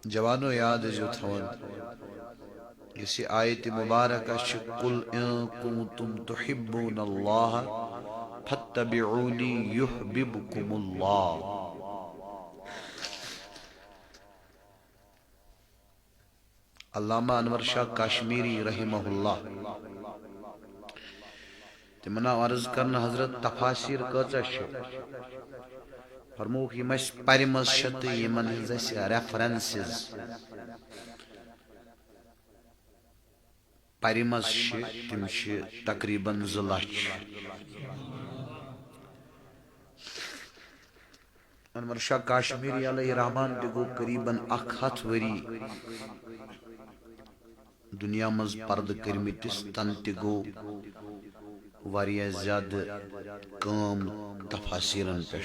جوانو یاد جو تھون اسی آیت مبارکہ قل ان کنتم تحبون اللہ فاتبعونی یحببکم اللہ. علامہ انور شاہ کاشمیری رحمہ اللہ تمنا عرض کرنا حضرت تفاسیر کچھ فرموک یم پرمز شت یمن ہز ریفرنسز پرمز تم تقریباً 2 لچھ. انور شاہ کاشمیری علیہ رحمان تہ گو قریباً 100 ؤری دنیا مز پرد کرمتس تن تہ گو واریاہ زیادہ کام تفاسیرن پہ.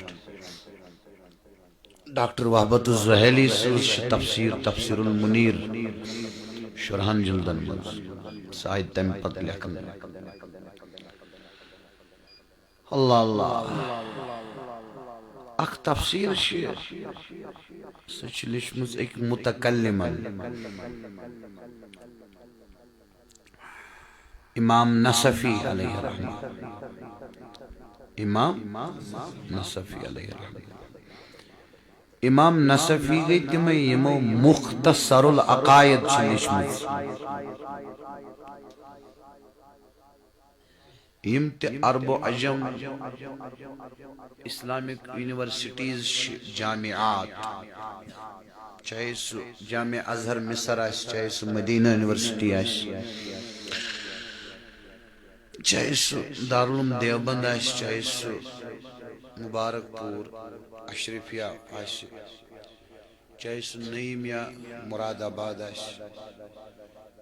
ڈاکٹر وحبت الزہیلی تفسیر المنیر شرحن جلدن من سائد تم پت لکھن. اللہ اللہ اخ تفسیر سچ لچھمز ایک متکلمن امام نصفی علیہ الرحمہ. امام نصفی علیہ الرحمہ. امام نصفی گئی تم یمو مختصر العقائد لچھمز. یم تہ عرب و عجم اسلامک یونیورسٹیز جامعات چاہے سو جامع ازہر مصر آس چاہے سو مدینہ یونیورسٹی آس چاہے سو دارالعلوم دیوبند آس چاہے سو مبارک پور اشرفیہ آس چاہے سو نعیم یا مراد آباد آس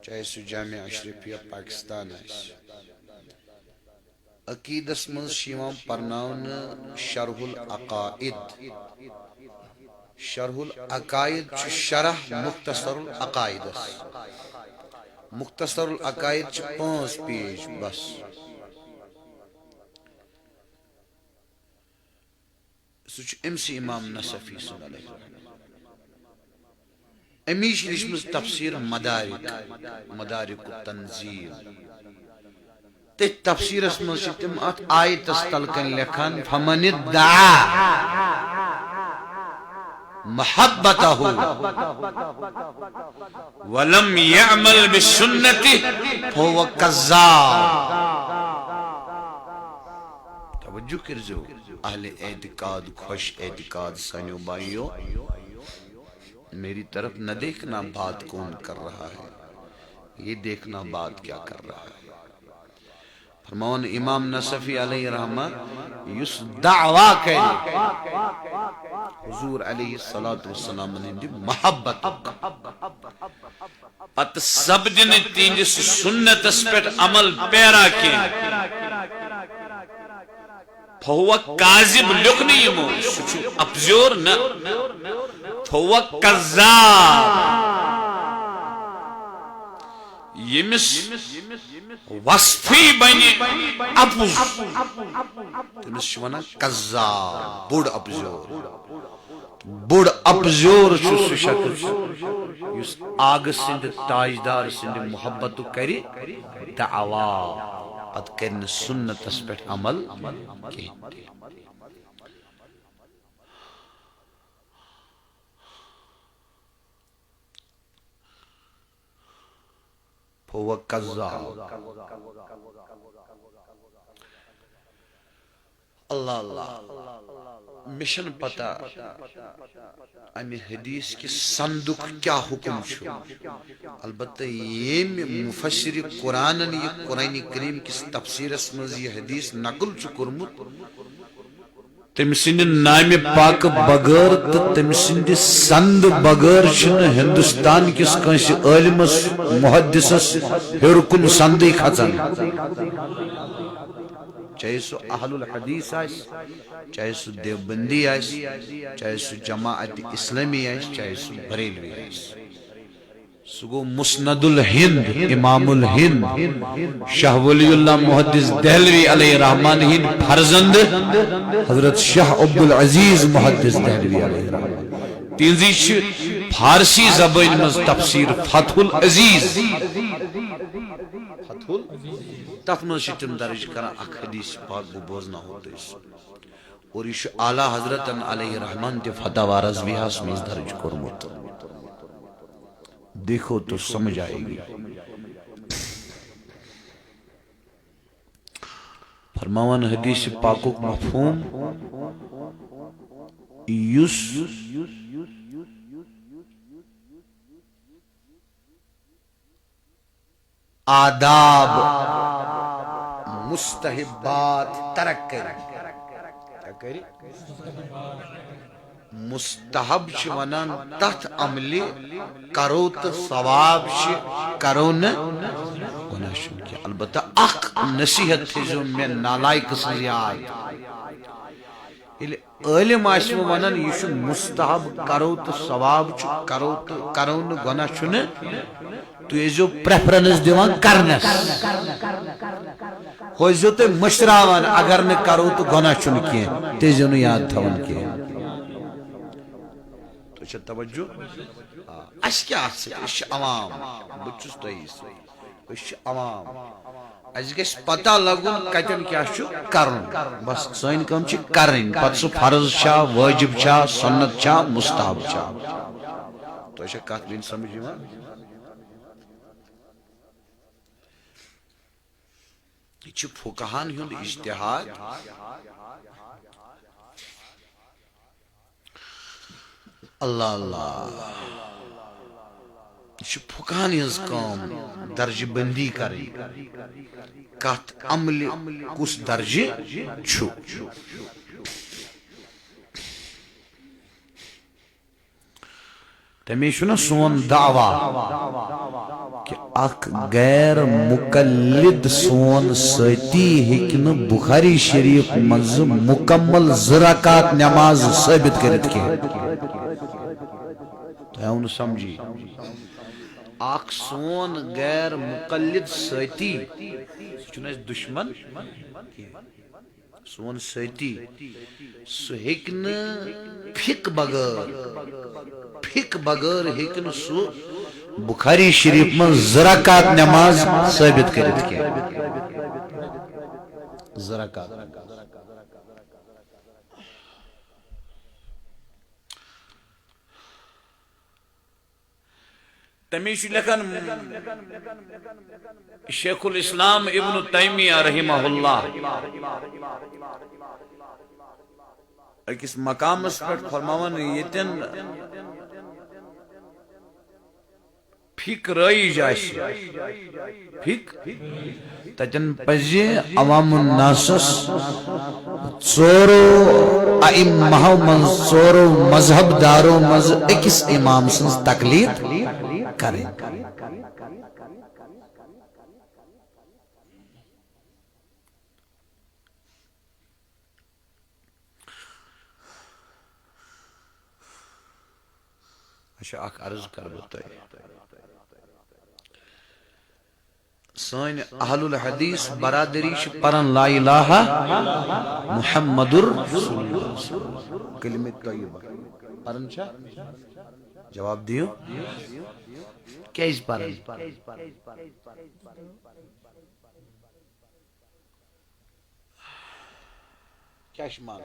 چاہے سو جامع اشرفیہ پاکستان آس عقیدس من شیوان پرناون شرح العقائد. شرح العقائد شرح مختصر العقائد. مختصر العقائد 5 پیج بس. سوچ امسی امام نصفی صلی اللہ علیہ وسلم امیش لچمز تفسیر مدارک التنزیل. تی تفسیر اسم تم ات آیت استلکن لکھن فمن ادعا محبتہ ولم يعمل بالسنة فهو كذاب. توجہ کرزو اہل اعتقاد خوش اعتقاد سانیو بھائیو میری طرف نہ دیکھنا بات کون کر رہا ہے یہ دیکھنا بات کیا کر رہا ہے. فرمان امام نصفی علیہ رحمہ یس دعویٰ کری حضور علیہ السلام نے محبت پت سب دن تینجس سنت اسپیٹ عمل پیرا کی فہو کاذب لکھنی یمو سچو ابزور نہ فہو کذاب. یمس وصفی بنی اپوز تمس شوانا کذاب بوڑ ابزور سو شکل یس آگ سند تاجدار سند محبت کری دعوا پت کرن سنت اس پہ عمل کی. هو کذاب. اللہ اللہ مشن پتہ امی حدیث کی صندوق کیا حکم چھو. البتہ یہ مفسر قرآن یہ قرآن کریم کی تفسیر اسمز یہ حدیث نقل چھو کرمت تم سند نام پاک بغیر تو تم سند سند بغیر چھن ہندوستان کس کنس عالمس محدثس ہرکن سندی کھچن. چاہے سو اہل الحدیث آس چاہے سو دیوبندی آس چاہے سو جماعت اسلامی آس چاہے سو بریلوی آس. سگو مسند الہند امام الہند شاہ ولی اللہ محدث دہلوی علیہ رحمان ہند فرزند حضرت شاہ عبدالعزیز محدث دہلوی علیہ رحمان تینزی فارسی زبان مز تفسیر فتح العزیز تف مز تم درج کران اخ حدیث پاک بو بوزنا ہوتے اور یہ اعلی حضرت علیہ رحمان تے فتح رضویہ مز درج کرمت دیکھو تو سمجھ آئے گی فرماوان حدیث پاکوک مفہوم یس آداب مستحبات ترک کری مستحب چھ ونان تحت عملی کرو تو ثواب چھ کرو نا گناہ شن کیا البتہ اخ نصیحت تھی جو میں نالائک سزیاد علم آسم ونان یہ چھ مستحب کرو تو ثواب چھ کرو نا گناہ شن تو یہ جو پریفرنس دیوان کرنس ہوئی جو تو مشراوان اگر نہ کرو تو گناہ شن کیا تیزیوں نے یاد تھاون کیا تو توجہ اس کیا اس عوام بچس تیس اس عوام اس گیس پتہ لگن کتن کیا شو کرن بس سین کم چھ کرن پت سو فرض چھا واجب چھا سنت چھا مستحب چھا تو اس کات بین سمجھ ما یہ فقہان ہند اجتہاد اللہ اللہ یہ فقہان ہز کام درجہ بندی کریں کت عمل کس درجہ چھو تمہیں چھنا سون دعویٰ کہ اک غیر مقلد سون ستی ہکن بخاری شریف مز مکمل زرکات نماز ثابت کرت کے تو ہوں سمجھی اک سون غیر مقلد ستی چھنا دشمن سون ستی سو ہکن پھک بغیر ہکن سو بخاری شریف من زرکات نماز ثابت کرت کے زرکات تمیش لکن شیخ الاسلام ابن تیمیہ رحمہ اللہ اکس مقام اس پر فرماون یتن فک رئی جاسی فک تجن پزی عوام الناسس ژورو ائمہ من ژورو مذہب دارو مز اکس امام سنز تقلید کریں اچھا اک عرض کر بتائی سین اہل الحدیث برادری پرن لا الہ محمد رسول اللہ کلمہ طیبہ پرن چھا جواب دیو کیس پرن کیا شمال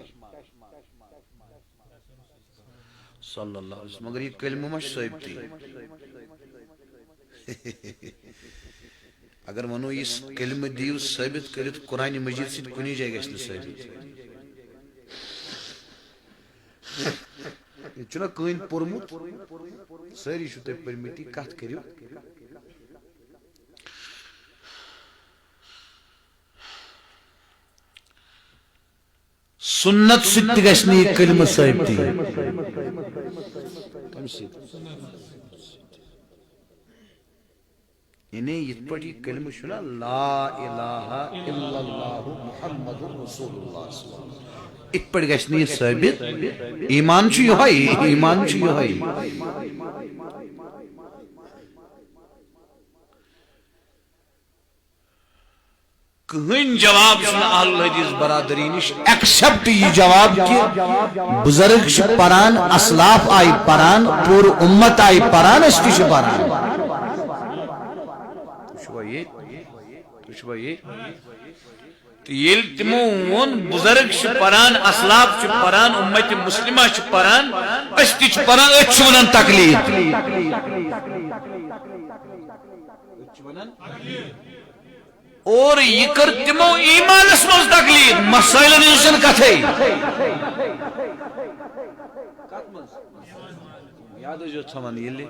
صلی اللہ علیہ وسلم مگر یہ کلمہ مش صحیب تھی اگر منو اس کلمہ دیو ثابت کرت قرآن مجید سے کنی جائے گا اس نے ثابت یہ چنا کین پرمت ساری شتے پرمیتی کات کریو سنت ست گشنی کلمہ صاحب تھی یعنی یہ پڑی کلمہ شنا لا الہ الا اللہ محمد رسول اللہ صلی اللہ علیہ وسلم ات پڑ گشنی ثابت ایمان چھو یہائی ایمان چھو یہائی کہیں جواب چھُنہٕ اہل الحدیث برادری نش ایکسپٹ یہ جواب کہ بزرگ چھ پران، اسلاف آئی پران، پور امت آئی پران، اس تہ چھ پران. یل تمو وون بزرگ چھ پران، اسلاف چھ پران، امت مسلمہ چھ پران، اس تہ چھ پران، اس چھ ونان تقلید. اور یہ کر تمو ایمانس مز تقلید، مسائلن ہنزن کتھے یاد جو تھوان یلی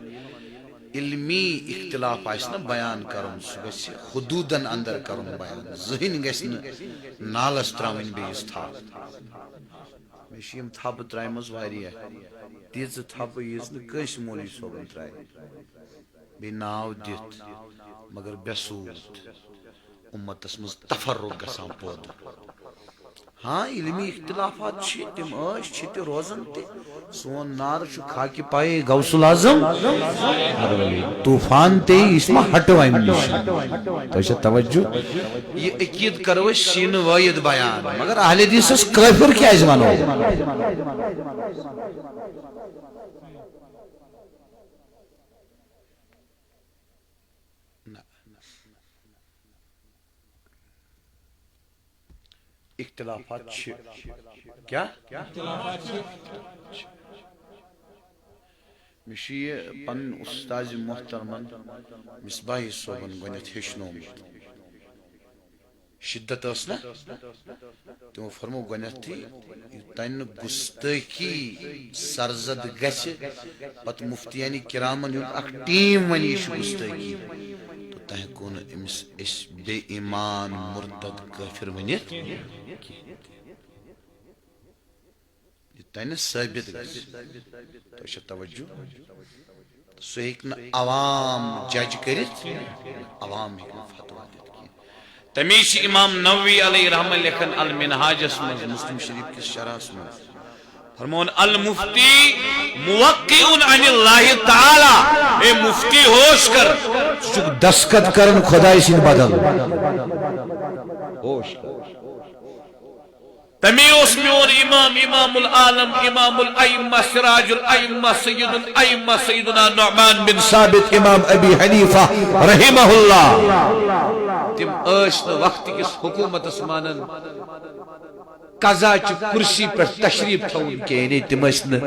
علمی اختلاف آئسنا بیان کرن سہ گژھِ حدودن اندر کرن بیان، ذہن گژھِ نہٕ نالس تراوٕنۍ بیٚیِس تھپھ. مےٚ چھِ یِم تھپہٕ ترٛایمژ واریاہ، تیٖژٕ تھپہٕ ییٖژ نہٕ کٲنٛسہِ مولوی صٲبن ترٛایہِ، بیٚیہِ ناو دِتھ مگر بے سوٗد امتس مز تفرق گژھان پٲدٕ. ہاں علمی اختلافات چھ تم چھ تہ روزن تہ، سون نار چھ خاکہ پائے غوث العظم طوفان تے اس ما ہٹو ام نش. تو توجہ یہ عقید کرو شین واید بیان، مگر اہل حدیث کافر کیاز ونو؟ اختلافات کیا مش یہ پن استاذ محترمن مصباحی صوبن گۄڈنیٚتھ ہیٚچھنومُت، شدت ٲس نا تمو فرمو گۄڈنیٚتھٕے یوٚتانۍ نہٕ گُستٲخی سرزد گژھِ پتہٕ مفتیانِ کرامن ہُنٛد اکھ ٹیٖم ونہِ یہِ چھُ گُستٲخی، توٚتانۍ ہیٚکو نہٕ أمِس أسۍ بے ایمان مرتد کٲفر ؤنِتھ یوٚتانۍ نہٕ ثٲبت گژھِ. تۄہہِ چھا توجہ؟ سُہ ہیٚکہِ نہٕ عوام جج کٔرِتھ، عوام ہیٚکہِ نہٕ فتوا دِتھ کینٛہہ. تمی چھِ امام نووی علیہ رحمہ لیکھن المنہاجس منٛز مسلم شریف کِس شرحس منٛز فرمون المفتی موقع عن اللہ تعالی، اے مفتی ہوش کر، ژٕ چھُکھ دستخط کرن خداے سٕنٛدِ بدل، ہوش کر. تمی اوس میون امام، امام العالم، امام الائمہ، سراج الائمہ، سید الائمہ، سیدنا نعمان بن ثابت، امام ابی حنیفہ رحمہ اللہ. تم ٲسۍ نہٕ وقت کس حکومتس مانن قضا چہ کرسی پہ تشریف تھون کینٛہہ، تم ٲسۍ نہٕ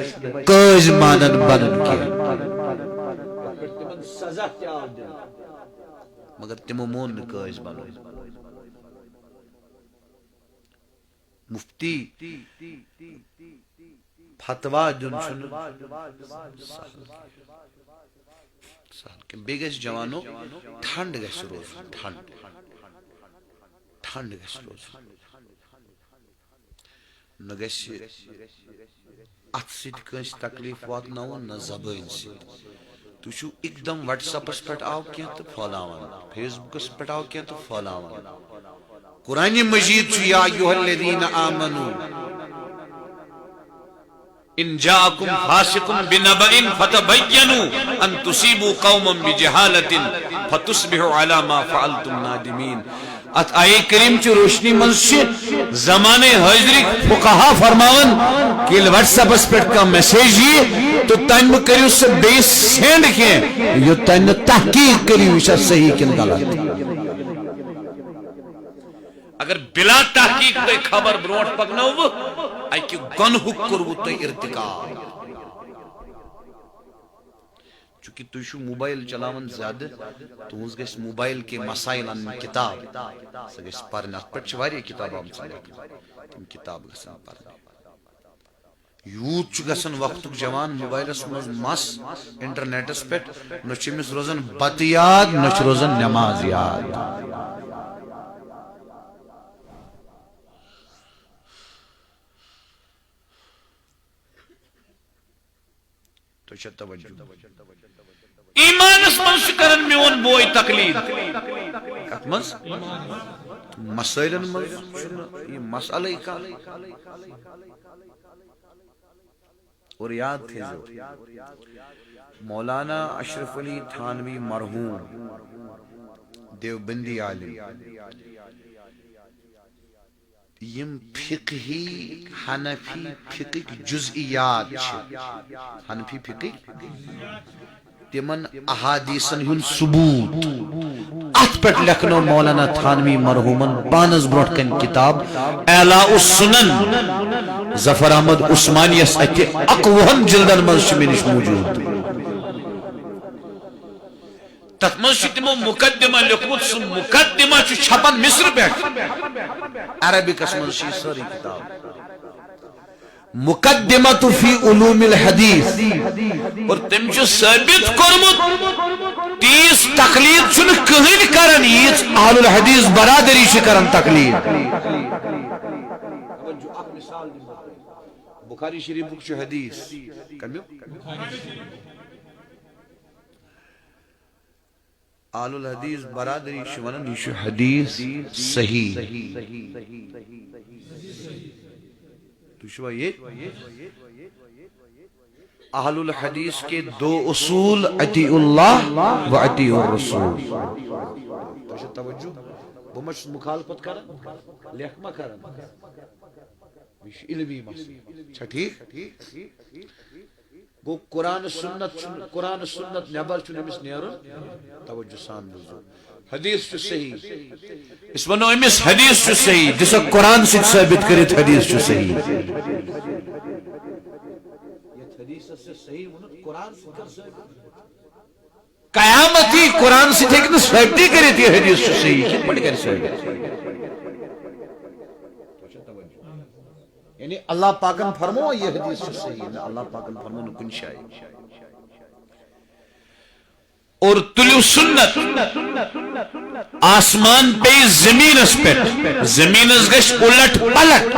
قٲضۍ مانن بنن کینٛہہ، سزا تہِ آو دِنہٕ مگر تمو مون نہٕ قٲضۍ بنُن. مفتی فتوا دیُن چھُنہٕ سہل کینٛہہ. بیٚیہِ گژھِ جوانو ٹھنڈ گژھِ روزُن، ٹھنڈ گژھِ روزُن، نہ گژھِ اتھ سۭتۍ کٲنٛسہِ تکلیف واتناوُن نہ زبٲنۍ سۭتۍ. تُہۍ چھُو اِک دم واٹس ایپس پٮ۪ٹھ آو کینٛہہ تہٕ پھٲلاوان، فیس بُکس پٮ۪ٹھ آو کینٛہہ تہٕ پھٲلاوان. قرآن مجید چھُ یا ایھا الذین آمنوا ان جاءکم فاسق بنبأ فتبینوا ان تصیبوا قوما بجہالۃ فتصبحوا علی ما فعلتم نادمین. ات آیے کریم چہ روشنی منٛز چھِ زمانے حاضرک فقہا فرماون کہ ییٚلہِ واٹس ایپس پٮ۪ٹھ کانٛہہ میسیج یی تو تمہِ مہ کٔرِو سُہ بیٚیِس سینڈ کینٛہہ یوٚتانۍ نہٕ تحقیق کٔرِو یہِ چھا صحیح کِنہٕ غلط. اگر بلا تحقیق تُہۍ خبر برونٛٹھ پکنٲوٕ اکہِ گۄنہُک کوٚروٕ تۄہہِ ارتکاب. چونکہ تُہۍ چھُو موبائل چلاوان زیادٕ، تُہنٛز گژھِ موبائل کے مسائل انٕنۍ کتاب، سۄ گژھِ پرنہِ. اتھ پٮ۪ٹھ چھِ واریاہ کتاب آمژٕ لیکھنہٕ، تِم کتاب گژھن پرنہِ. یوٗت چھُ گژھان وقتُک جوان موبائلس منٛز مس انٹرنیٹس پٮ۪ٹھ، نہ چھُ أمِس روزان بتہٕ یاد نہ چھُ روزان نٮ۪ماز یاد. تو چھا توجہ؟ ایمانس منٛز چھُ کران میون بوے تقلید، کتھ منٛز؟ مسائلن منٛز چھُنہٕ یہِ مسئلے کانٛہہ. اور یاد تھٲیزیو مولانا اشرف علی تھانوی مرحوم دیوبندی عالم یم فقہی حنفی فقہ جزئیات حنفی فقہ تمن احادیثن ہن ثبوت ات پہ لکھنو مولانا تھانوی مرحومن پانس بروٹ کن کتاب اعلاء السنن ظفر احمد عثمانیس اتہ اقوہن جلدن مز نش موجود تک مز تمو مقدمہ لکھمت سہ مقدمہ چھپن مصر پہ عربکس مز ساری کتاب مقدمۃ فی علوم الحدیث اور تم ثابت کورمت تیس تقلید چھ کہین کران ییچ اہل الحدیث برادری چھ کران تقلید بخاری شریف چھ حدیث اہل الحدیث برادری چھ ونان یہ چھ حدیث صحیح اہل الحدیث کے دو اصول اطیع اللہ و اطیع الرسول توجہ بمش مخالفت کرن لکھما کرن یہ علمی مسئلہ چھا ٹھیک گو قرآن سنت نبر چھ نمس نیرن توجہ سان بوزو حدیث چھ صحیح اس ونو امس حدیث چھ صحیح جسا قرآن سے ثابت کرت حدیث چھ صحیح قیامتی قرآن سے تھے کہ ثابتی کرت یہ حدیث چھ صحیح کن پڑھ کر ثابت یعنی اللہ پاکن فرمو یہ حدیث چھ صحیح اللہ پاکن فرمو نکن شاید اور تلیو سنت آسمان پہ زمینس پہ زمینس گش الٹ پلٹ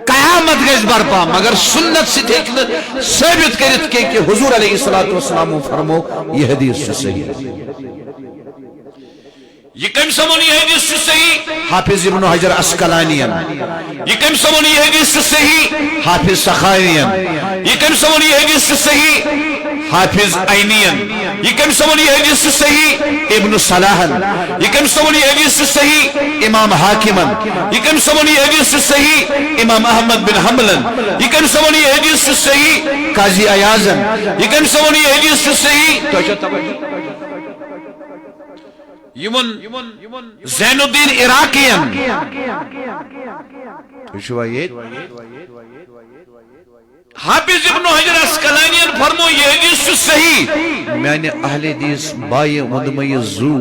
قیامت گش برپا مگر سنت سے دیکھنا ثابت کرت کہ حضور علیہ السلام فرمو یہ حدیث صحیح ہے یہ کم سمون یہ حدیث صحیح حافظ ابن حجر اسقلانین یہ کم سمون یہ حدیث صحیح حافظ سخاوین یہ کم سمون یہ حدیث صحیح حافظ عینین یہ کم سمون یہ حدیث صحیح ابن صلاحن یہ کم سمون یہ حدیث صحیح امام حاکمن یہ کم سمون یہ حدیث صحیح امام احمد بن حنبلن یہ کم سمون یہ حدیث صحیح قاضی عیاضن یہ کم سمون یہ حدیث صحیح زین الدین عراقین حافظ ابن حجر اسقلانین فرمو یہ حدیث صحیح میں نے اہل حدیث بائی مدمئی زو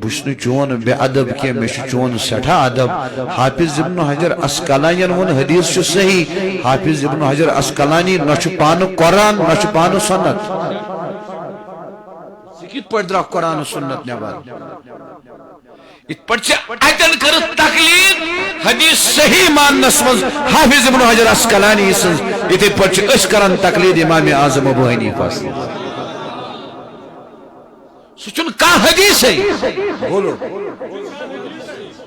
بشن چون بے ادب کے میں چون سٹھا ادب حافظ ابن حجر اسقلانین ون حدیث صحیح حافظ ابن حجر اسقلانی نہ پان قرآن نہ پان سنت کت پہ درا قرآن و سنت نبر ات پہ اتن کر تقلید حدیث صحیح ماننس مز حافظ ابن حجر اسقلانی سن اتھے پہ اس کرن تقلید امام اعظم ابو حنیفہ سچن کا حدیث ہے بولو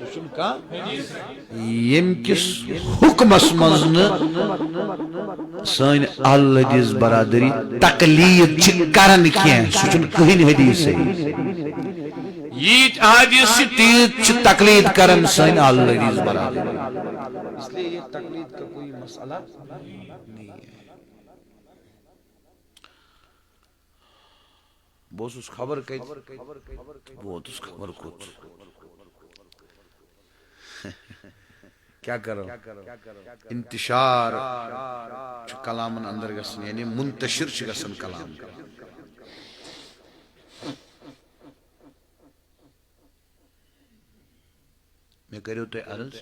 سچن کا یم کس حکمس مزن سن اہل حدیث برادری تقلید کرن کی سچن کہین حدیث ہے یہ حدیث تیت تقلید کرن سن اہل حدیث برادری اس لیے یہ تقلید کا کوئی مسئلہ نہیں ہے بہت اس خبر کہت بہت اس خبر کت کیا کرو انتشار کلامن اندر گسن یعنی منتشر گسن کلام میں کریو تو عرض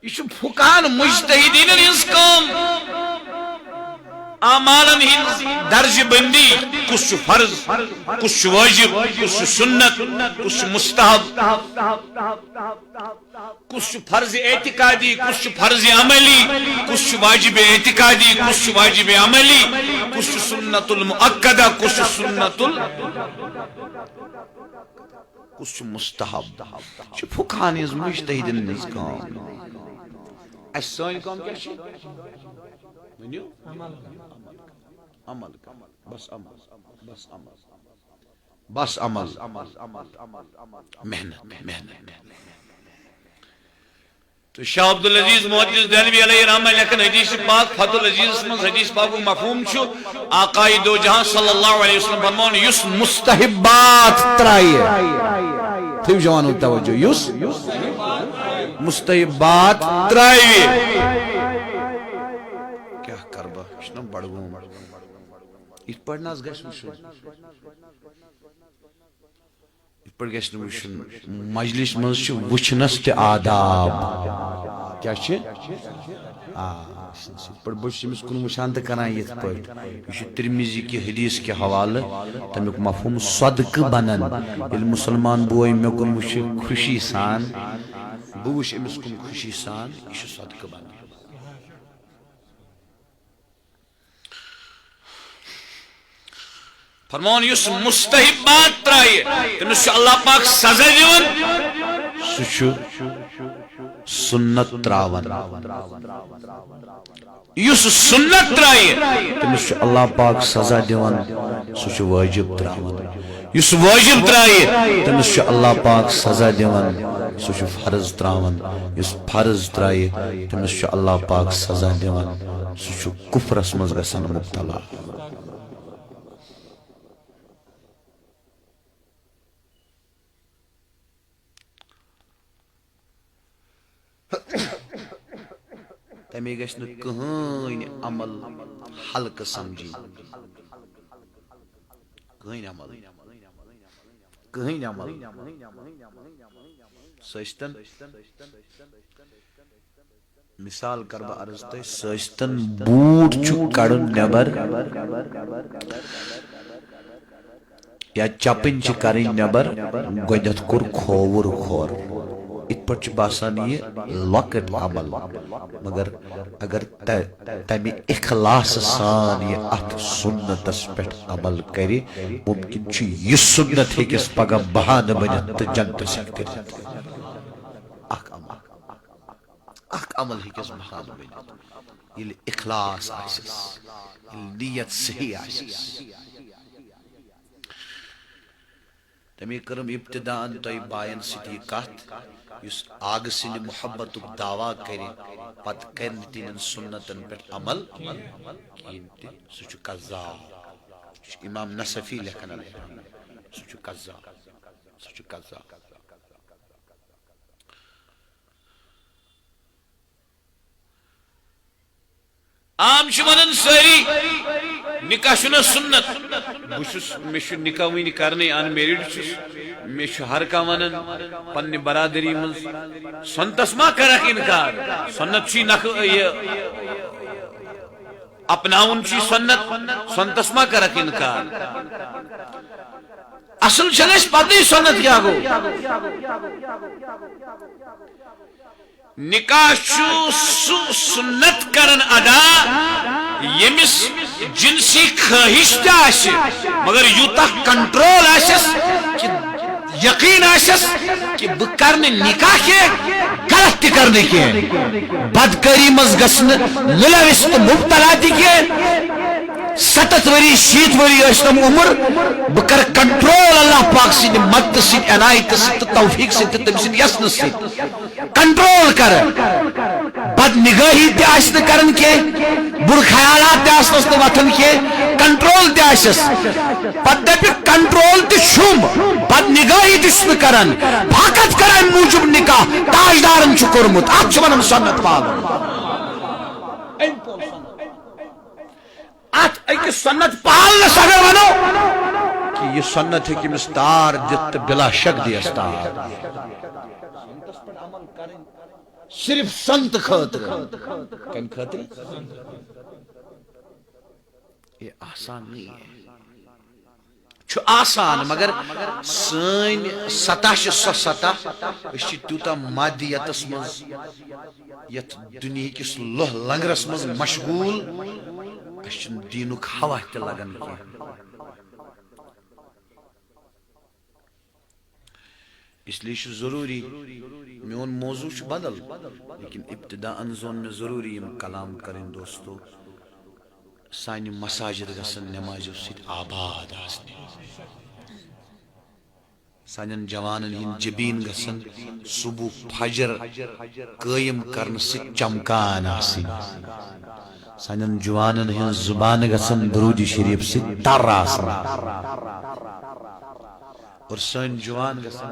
یہ فقہان مجتہدین ہنز کام اعمالن ہنز درج بندی کس فرض کس واجب کس سنت کس مستحب کس فرض اعتقادی کس فرض عملی کس واجب اعتقادی کس واجب عملی کس سنت المؤکدہ کس سنت کس مستحب فقہان ہنز مجتہدین ہنز کام اس سان کام کیا چھ ونیو عمل بس عمل بس عمل بس عمل محنت تو شاہ عبدالعزیز محدث دہلوی علیہ رحمہ لیکن حدیث پاک فتح العزیز میں حدیث پاک کو مفہوم چھو آقای دو جہاں صلی اللہ علیہ وسلم فرمون یس مستحبات ترائیے تھیو جوانو توجہ یس مستحبات ترائیے کیا کربا اشنا بڑھگوں اس پڑھنا از گیس مشن اس پڑھ گیس مشن مجلس منز وچھنس تے آداب کیا چھے پر بچ سمس کن وشان تے کرائیں یہ پڑھ یہ ترمیزی کی حدیث کے حوالہ تمیک مفہوم صدق بنن یل مسلمان بوئی میں کن وش خوشی سان بوش امس کن خوشی سان یہ صدق بنن فرمان یس مستحبات ترائیے تمس اللہ پاک سزا دیون سچو سنت تراون یس سنت ترائیے تمس اللہ پاک سزا دیون سچو واجب تراون یس واجب ترائیے تمس اللہ پاک سزا دیون سچو فرض تراون یس فرض ترائیے تمس اللہ پاک سزا دیون سچو کفرس مز گژھن مبتلا تمہیں گشن کہین عمل حلق سمجھی کہین عمل سجتن مثال کربا عرض تے سجتن بوٹ چھو کڑن نبر یا چپن چھ کرن نبر گویدت کور کھوور کھور ات پچ باسان یہ لکٹ عمل مگر اگر تمی اخلاص سان یہ ات سنتس پیٹھ عمل کری ممکن چھ یہ سنت ہے کس پگا بہان بنت جنت سکتے اخ عمل ہے کس بہان بنت یہ اخلاص آسس نیت صحیح آسس تمی کرم ابتداءن تو بائن ستی کت یس آگ سن محبت دعویٰ کری پت کرن تین سنتن پر عمل کینتی سچو قذاب امام نصفی لکھن علیہ سچو قذاب سچو قذاب عام شمانن ساری نکاح شنا سنت بشس میشو نکاح وین کرنے آن میریڈ چس میشو ہر کامانن پنی برادری من سنتس ما کرک انکار سنت چی اپناون چی سنت سنتس ما کرک انکار اصل چلش پتہ سنت کیا گو نکاح چو سنت کرن ادا یمس جنسی خواہش تاش مگر یوتا کنٹرول آشس کہ یقین آشس کہ بکرن نکاح کے غلط کرنے کے بدکاری مز گسن ملوث تو مبتلا دی کے 70 وری 60 وری اشتم عمر بکر کنٹرول اللہ پاک سی مدد سی عنایت سی توفیق سی تم سی یسن سی کنٹرول کر بد نگاہی تے آشن کرن کے بر خیالات تے آشن وطن کے کنٹرول تے آشس پتہ پہ کنٹرول تے شم بد نگاہی تے کرن بھاکت کرن موجب نکاح تاجدارن چھ کرمت آپ چھ ونن سنت پال ایک سنت پال نہ سگر ونو کہ یہ سنت ہے کہ مستار جت بلا شک دی استار صرف سنت خاطر کن خاطر یہ آسان نہیں ہے چھو آسان مگر سین سطح سو سطح اس تیوتا مادیت اسمز یت دنیا کس لوہ لنگرس مز مشغول اشن دینک ہوا تے لگن کی اس لیے ضروری میون موضوع بدل لیکن ابتداء زون میں ضروری کلام کریں دوستو سانی مساجد گسن نماز سید آباد آسنے سانن جوانن ہند جبین گسن صبح فجر قائم کرنے سے چمکان آسن سانن جوانن ہند زبان گسن درود شریف سے تر آسن اور سن جوان گسن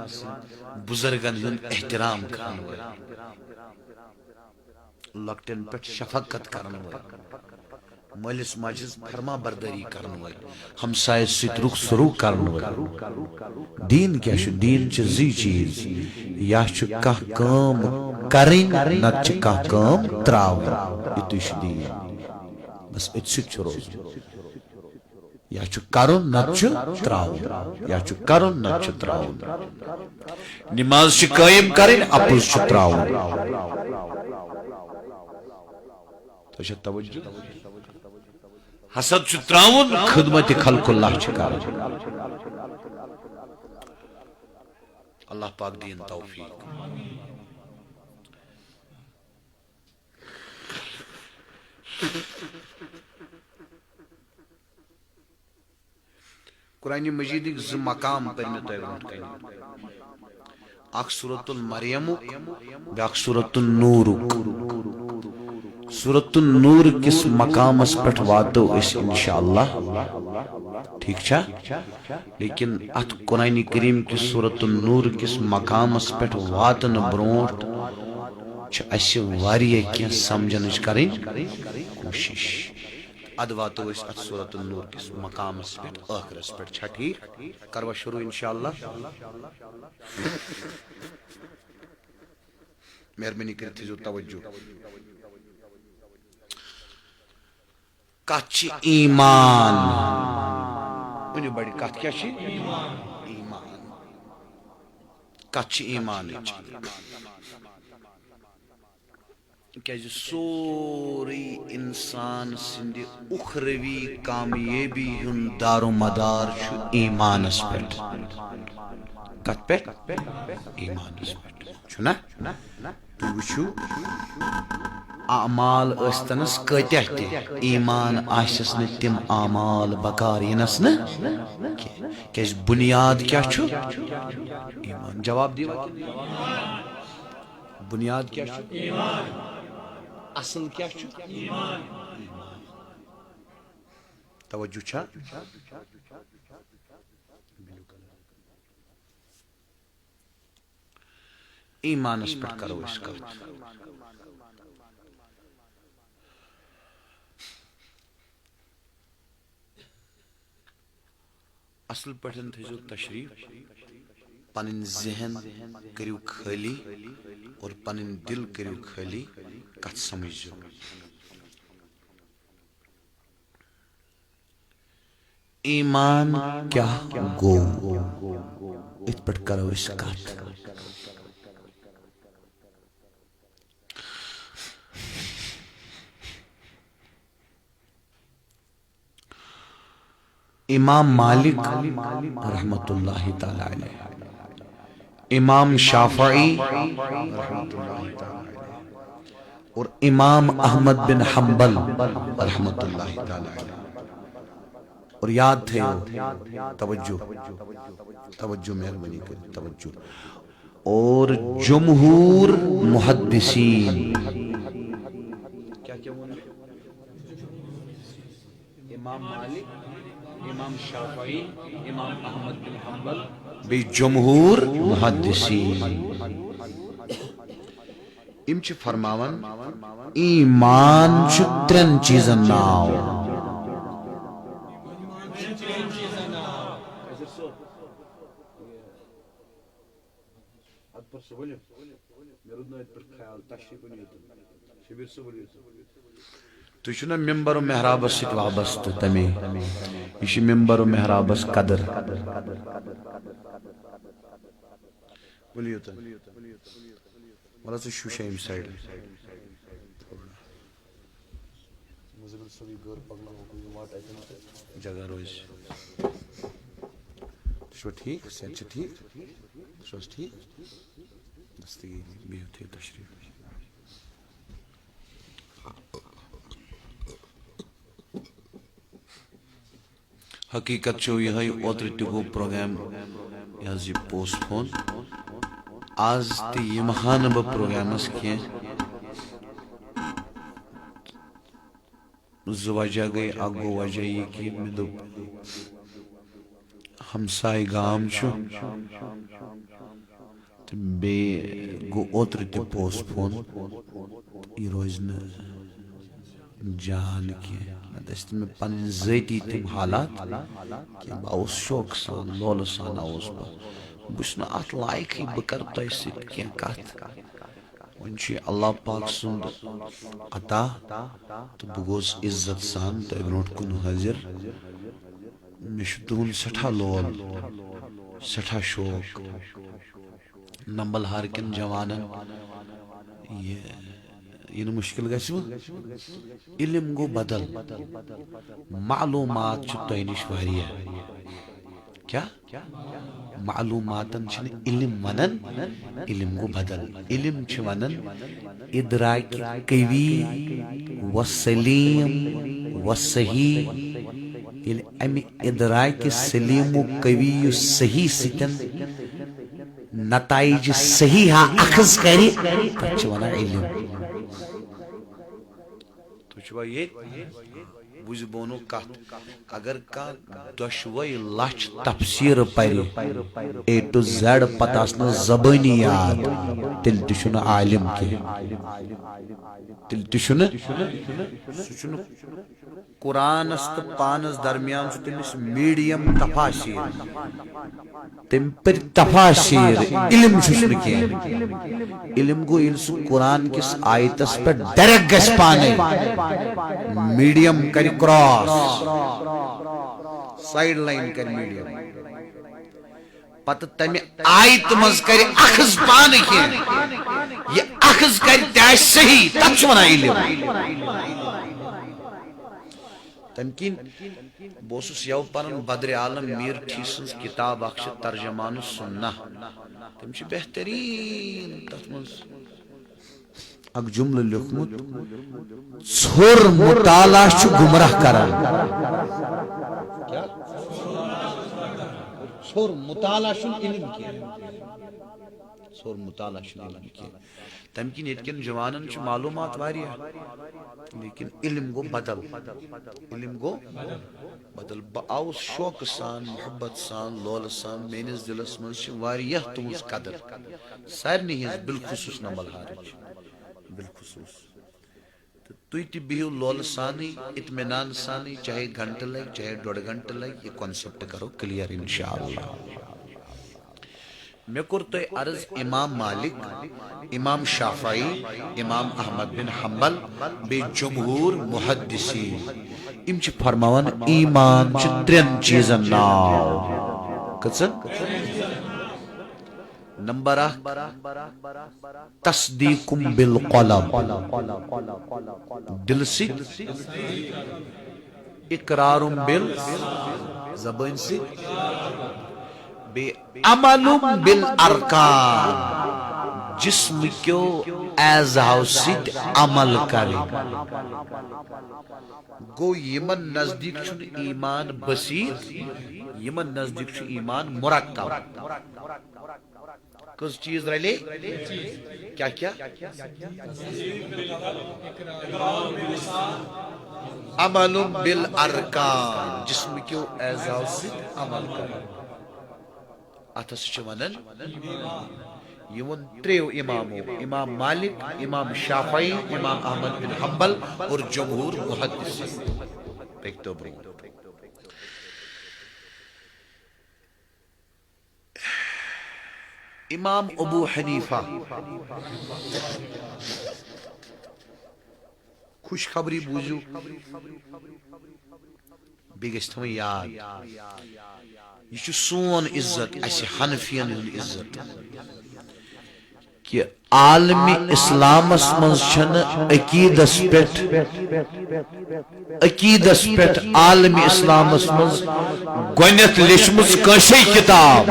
بزرگن ہند احترام کرن وٲلۍ لۄکٹٮ۪ن پٮ۪ٹھ شفقت کرن وٲلۍ مٲلِس ماجہِ فرما برداری کرن وٲلۍ ہمسایس سۭتۍ رُخ سلوٗک کرن وٲلۍ دیٖن کیٛاہ چھُ دیٖن چھِ زٕے چیٖز یا چھُ کانٛہہ کٲم کرٕنۍ نتہٕ چھِ کانٛہہ کٲم ترٛاوٕنۍ یِتُے چھُ دیٖن بس أتھۍ سۭتۍ چھُ روزُن یا چھُ کرُن نتہٕ چھُ ترٛاوُن یا چھُ کرُن نتہٕ چھُ ترٛاوُن نماز چھِ قٲیِم کرٕنۍ اپُز چھُ ترٛاوُن تۄہہِ چھا توجہ حسد چھُ ترٛاوُن خدمتِ خلق اللہ چھِ کرٕنۍ اللہ پاک دین توفیق قرآن مجیدک زٕ مقام پٔرۍ مےٚ تۄہہِ برونٛٹھ کنہِ اکھ سورۃ المریمُک بیاکھ سورۃ النوٗرُک سورۃ النور کس مقامس پٮ۪ٹھ واتو أسۍ انشاءاللہ ٹھیک چھا لیکن ات قرآن کریم کس سورۃ النور کس مقامس پٮ۪ٹھ واتنہٕ برونٛٹھ چھِ اسہِ واریاہ کینٛہہ سمجھنٕچ کرٕنۍ کوٗشش اد واتو أسۍ ات سورۃ النور کس مقامس پٮ۪ٹھ ٲخرس پٮ۪ٹھ چھا ٹھیک کروا شروع انشاءاللہ مہربٲنی کٔرِتھ تھٲیزیو توجہ کتھ چھِ ایمان ؤنِو بڑِ کتھ کیٛاہ چھِ ایمان کتھ چھِ ایمانٕچ کیٛازِ سورُے انسان سٕنٛدِ اُخروی کامیٲبی ہُنٛد دارومدار چھُ ایمانس پٮ۪ٹھ کتھ پٮ۪ٹھ ایمانس پٮ۪ٹھ چھُنا تُہۍ وٕچھِو اعمال ٲسۍتنس کۭتیاہ تہِ ایمان آسٮ۪س نہٕ تِم اعمال بکار یِنس نہٕ کینٛہہ کیٛازِ بُنیاد کیٛاہ چھُ ایمان جواب دِیِو بُنیاد کیٛاہ چھُ اصل کیٛاہ چھُ توجہ چھا ایمانس پٮ۪ٹھ کرو أسۍ کتھ اصل پٲٹھۍ تھٲیزیو تشریف پنٕنۍ ذہن کٔرِو خٲلی اور پنٕنۍ دل کٔرِو خٲلی کتھ سمجھزیو ایمان کیٛاہ گوٚو یِتھ پٲٹھۍ کرو أسۍ کتھ امام مالک رحمۃ اللہ تعالی علیہ امام شافعی رحمۃ اللہ تعالی علیہ اور امام احمد بن حنبل رحمۃ اللہ تعالی علیہ اور یاد تھٲیو توجہ توجہ مہربانی کٔرِتھ توجہ اور جمہور محدثین کیا امام مالک امام شافعی امام احمد بن حنبل بیٚیہِ جمہور محدثین یِم چھِ فرماوان ایمان چھُ ترٛٮ۪ن چیٖزن ناو تُہۍ چھِو نا ممبر و محرابس سۭتۍ وابستہٕ تمے یہِ چھِ ممبر و محرابس قدر ؤلِو تُہۍ وَلہٕ ژٕ شوٗشے ییٚمہِ سایڈٕ جگہ روزِ تُہۍ چھُوا ٹھیٖک صحت چھا ٹھیٖک تُہۍ چھِو حظ ٹھیٖک دستگیری بِہِو تھٲیِو تشریٖف حقیقت چھو یِہوٚے اوترٕ تہِ گوٚو پروگرام یہ پوسٹ فون آز تہ بہ پروگرامس کی ز وجہ گئی اک گو وجہ یہ کہ مے دوپ ہمسائے گام تو بیٚیہِ گوٚو اوترٕ تہِ پوسٹ فون یہ روز جان کینٛہہ نتہٕ ٲسۍ مےٚ پنٕنۍ ذٲتی تِم حالات کہِ بہٕ اوس شوقہٕ سان لولہٕ سان آوُس بہٕ چھُس نہٕ اتھ لایقٕے بہٕ کرٕ تۄہہِ سۭتۍ کینٛہہ کتھ وۄنۍ چھُ یہِ اللہ پاک سُنٛد عطا تہٕ بہٕ گوس عزت سان تۄہہِ برونٛٹھ کُن حٲضِر مےٚ چھُ تُہُنٛد سٮ۪ٹھاہ لول سٮ۪ٹھاہ شوق نمبل ہار کٮ۪ن جوانن یہ مشکل گژھِ علم گو بدل معلومات چھِ تۄہہِ نِش واریاہ کیا معلوماتن چھِنہٕ علم ونان علم گو بدل علم چھِ ونان ادراک قوی و سلیم و صحیح ییٚلہِ امہِ ادراک سلیم و قوی صحیح سۭتٮ۪ن نتائج صحیحہ اخذ کرِ تتھ چھِ ونان علم بوز بونو کت اگر کانٛہہ دۄشوے لچھ تفسیر پرِ اے ٹو زیڈ پتہ آسنس زبٲنی یاد تیٚلہِ تہِ چھُنہٕ عالم کینٛہہ تیٚلہِ تہِ چھُنہٕ سُہ چھُنہٕ قرآنس تہٕ پانس درمیان چھُ تٔمِس میٖڈیم تفاسیر تٔمۍ پٔرۍ تفاسیر علم چھُس نہٕ کینٛہہ علم گوٚو ییٚلہِ سُہ قرآن کِس آیتس پٮ۪ٹھ ڈایریکٹ گژھِ پانے میٖڈیم کرِ کراس سایڈ لائن کر میڈیم پتہ تمہ آیت مز کر اخذ پانے کی یہ اخذ کر تہ صحیح تب چھ ونان علم تم کن بوسس یو پن بدر عالم میر ٹھی سن کتاب اخ ترجمان السنہ تم چھ بہترین تت مز اک جملہ لیکھمت ژھور مطالعہ چھ گمراہ کران ژھور مطالعہ چھ علم کینٛہہ ژھور مطالعہ چھ علم کینٛہہ تم کن یت کن جوانن چھ معلومات واریاہ لیکن علم گو بدل علم گو بدل بہ آوُس شوقہٕ سان محبت سان لولہٕ سان میٲنِس دلس منٛز چھِ واریاہ تُہنٛز قدر سارنٕے ہٕنٛز بالخصوٗص نمبل ہارٕچ بالخصوٗص تہٕ تُہۍ تہِ بِہِو لولہٕ سانٕے اطمینان سانٕے چاہے گھنٹہٕ لگہِ چاہے ڈۄڈ گھنٹہٕ لگہِ یہ کانسیپٹ کرو کلیئر انشاءاللہ مےٚ کوٚر تۄہہِ عرض امام مالک امام شافعی امام احمد بن حنبل بیٚیہِ جمہوٗر محدثین یم چھِ فرماوان ایمان چھِ ترٛٮ۪ن چیٖزن ناو کٔژن نمبر اکھ تصدیقم بالقلب دل سۭتۍ اقرارم بال زبٲنۍ سۭتۍ بیٚیہِ عملم بالارکان جسم کیو اعضاء سۭتۍ عمل کرٕنۍ گوٚو یمن نزدیک چھُنہٕ ایمان بسیط یمن نزدیک چھُ ایمان مرکب کٔژ چیٖز رلے کیا عمل بالارکان جسم کیو اعضاء سۭتۍ عمل کرٕنۍ اتھ ہسا چھِ ونان یمن تریو امامو امام مالک امام شافعی امام احمد بن حنبل اور جمہور محدثین پٔکۍتو برونٛٹھ امام ابو حنیفہ خوش خبری بوٗزِو بیٚیہِ گژھِ تھاوٕنۍ یاد یہ چھُ سون عزت اسہِ حنفین ہُنٛد عزت کہ عالمی اسلامس منٛز چھنہٕ عقیدس پٮ۪ٹھ عالمی اسلامس منٛز گۄڈنٮ۪تھ لیچھمٕژ کٲنٛسے کتاب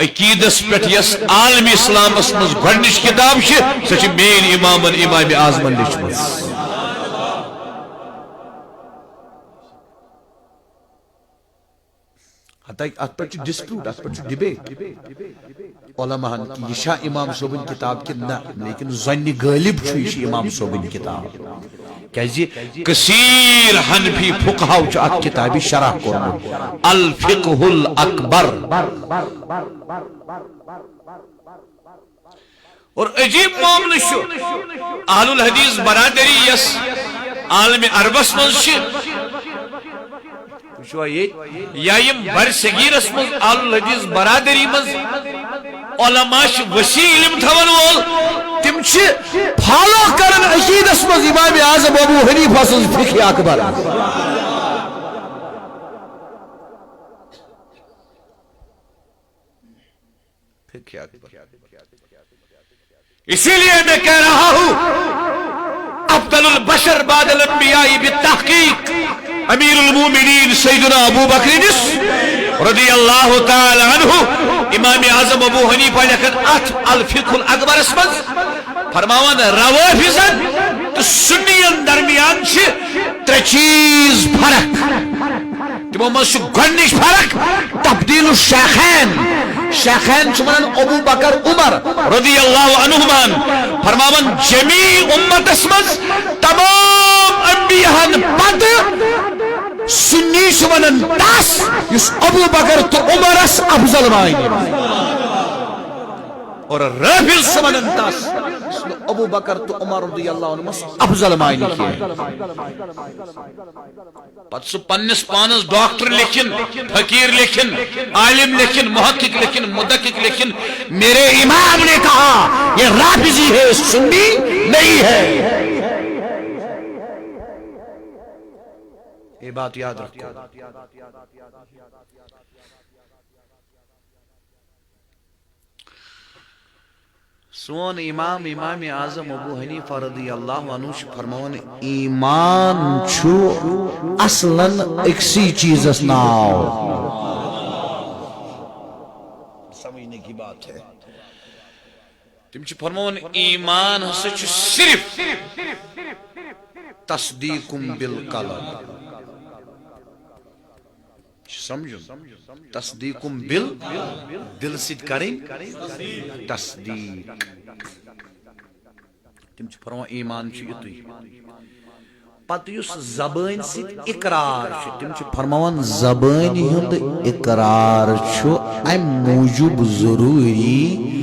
عقیدس پٮ۪ٹھ یۄس عالمی اسلامس منٛز گۄڈنِچ کتاب چھِ سۄ چھِ میٲنۍ امامن امام اعظمن لیچھمٕژ حتى ات پر ڈسپیوٹ ات پر ڈبیٹ علماء کہ یہ شاہ امام صوبن کتاب کہ نہ لیکن زن غالب چھ یہ امام صوبن کتاب کیازِ کثیر حنفی فقہاو چھ ات کتابی شرح کورمت الفقہ الاکبر اور عجیب معاملہ شو اہل الحدیث برادری یس عالم عربس مز یا یم بر صغیرس مز اہل الحدیث برادری مز علماء وسیع علم تھون وول تم فالو کرن عقیدس مز امام اعظم ابو حنیفہ سن فقہ اکبر فقہ اکبر اسی لیے میں کہہ رہا ہوں افضل البشر بعد الانبیاء بالتحقیق امیر المومنین سیدنا ابو بکر رضی اللہ تعالی عنہ امام اعظم ابو حنیفہ لکھن ات الفقہ الاکبر اسمز فرماوان روافضن تو سنین درمیان ترے چیز فرق تمو مز گۄڈنِچ فرق تبدیل الشیخین شیخین چمن ابو بکر عمر رضی اللہ عنہمان فرماون جمیع امت اسمز تمام انبیاءن پت سنی چمن تس اس ابو بکر تو عمر اس افضل معنی اور رافض چمن تس ابو بکر تو عمر رضی اللہ عنہ افضل معنی کیا پت سو پنس پانس ڈاکٹر لکھن فقیر لکھن عالم لکھن محقق لکھن مدقق لکھن میرے امام نے کہا یہ رافضی ہے سنی نہیں ہے یہ بات یاد رکھو سون امام اعظم ابو حنیفہ رضی اللہ عنہ فرماون ایمان چھو اصلاً اکسی چیز اس ناو سمجھنے کی بات ہے تم چھ فرماون ایمان ہسا چھ صرف تصدیقم بالقلب سمجھو تصدیقم دل سید کریں تصدیق تم چھ فرماون ایمان چھ یتوی پتہ یس زبان سید اقرار چھ تم چھ فرماون زبان ہند اقرار چھ ام موجب ضروری